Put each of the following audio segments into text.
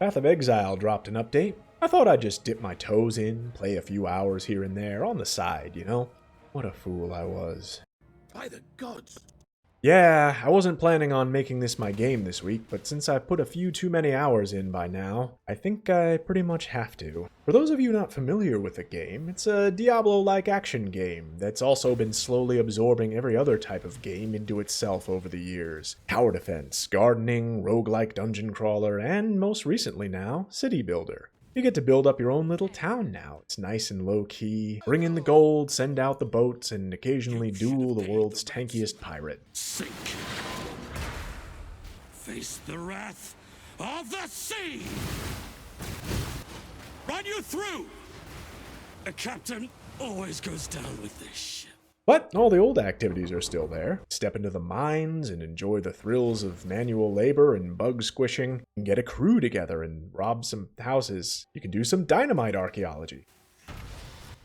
Path of Exile dropped an update. I thought I'd just dip my toes in, play a few hours here and there on the side, you know? What a fool I was. By the gods! Yeah, I wasn't planning on making this my game this week, but since I've put a few too many hours in by now, I think I pretty much have to. For those of you not familiar with the game, it's a Diablo-like action game that's also been slowly absorbing every other type of game into itself over the years. Tower defense, gardening, roguelike dungeon crawler, and most recently now, city builder. You get to build up your own little town now. It's nice and low-key. Bring in the gold, send out the boats, and occasionally duel the world's tankiest pirate. Sink. Face the wrath of the sea! Run you through! A captain always goes down with this ship. But all the old activities are still there. Step into the mines and enjoy the thrills of manual labor and bug squishing. You can get a crew together and rob some houses. You can do some dynamite archaeology.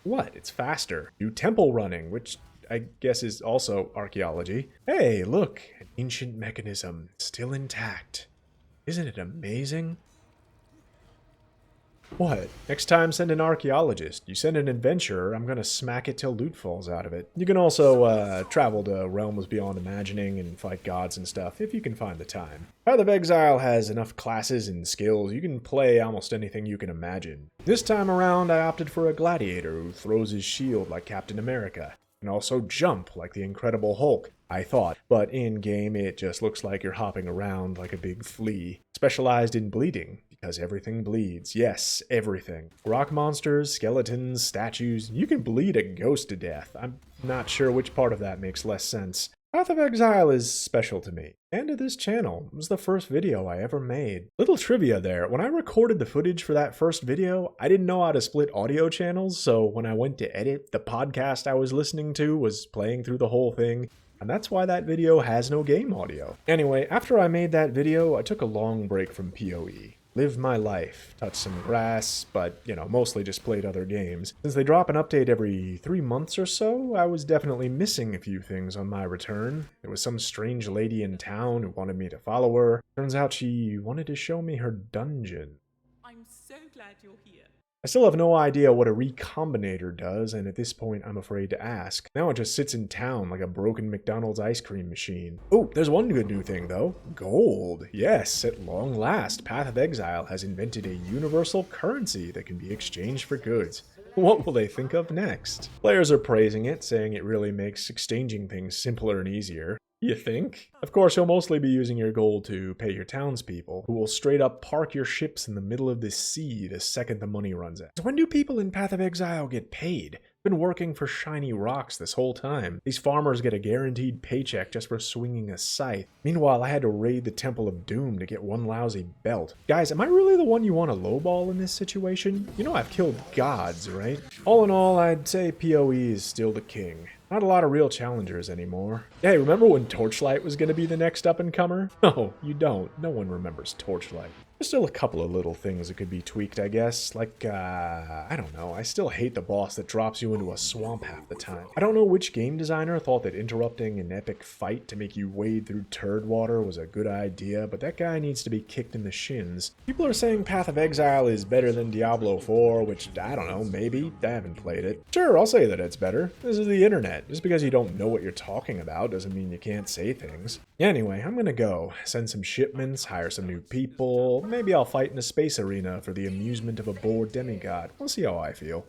What? It's faster. Do temple running, which I guess is also archaeology. Hey, look, an ancient mechanism, still intact. Isn't it amazing? What? Next time send an archaeologist. You send an adventurer, I'm gonna smack it till loot falls out of it. You can also travel to realms beyond imagining and fight gods and stuff, if you can find the time. Path of Exile has enough classes and skills, you can play almost anything you can imagine. This time around I opted for a gladiator who throws his shield like Captain America, and also jump like the Incredible Hulk, I thought. But in-game it just looks like you're hopping around like a big flea. Specialized in bleeding. Because everything bleeds. Yes, everything. Rock monsters, skeletons, statues. You can bleed a ghost to death. I'm not sure which part of that makes less sense. Path of Exile is special to me. And to this channel. It was the first video I ever made. Little trivia there. When I recorded the footage for that first video, I didn't know how to split audio channels, so when I went to edit, the podcast I was listening to was playing through the whole thing. And that's why that video has no game audio. Anyway, after I made that video, I took a long break from PoE. Lived my life, touched some grass, but, you know, mostly just played other games. Since they drop an update every 3 months or so, I was definitely missing a few things on my return. There was some strange lady in town who wanted me to follow her. Turns out she wanted to show me her dungeon. I'm so glad you're here. I still have no idea what a recombinator does, and at this point I'm afraid to ask. Now it just sits in town like a broken McDonald's ice cream machine. Oh, there's one good new thing though. Gold. Yes, at long last, Path of Exile has invented a universal currency that can be exchanged for goods. What will they think of next? Players are praising it, saying it really makes exchanging things simpler and easier. You think? Of course, you'll mostly be using your gold to pay your townspeople, who will straight up park your ships in the middle of the sea the second the money runs out. When do people in Path of Exile get paid? Been working for shiny rocks this whole time. These farmers get a guaranteed paycheck just for swinging a scythe. Meanwhile, I had to raid the Temple of Doom to get one lousy belt. Guys, am I really the one you want to lowball in this situation? You know I've killed gods, right? All in all, I'd say PoE is still the king. Not a lot of real challengers anymore. Hey, remember when Torchlight was going to be the next up-and-comer? No, you don't. No one remembers Torchlight. There's still a couple of little things that could be tweaked, I guess. Like, I don't know. I still hate the boss that drops you into a swamp half the time. I don't know which game designer thought that interrupting an epic fight to make you wade through turd water was a good idea, but that guy needs to be kicked in the shins. People are saying Path of Exile is better than Diablo 4, which, I don't know, maybe. I haven't played it. Sure, I'll say that it's better. This is the internet. Just because you don't know what you're talking about doesn't mean you can't say things. Anyway, I'm gonna go. Send some shipments, hire some new people. Maybe I'll fight in a space arena for the amusement of a bored demigod. We'll see how I feel.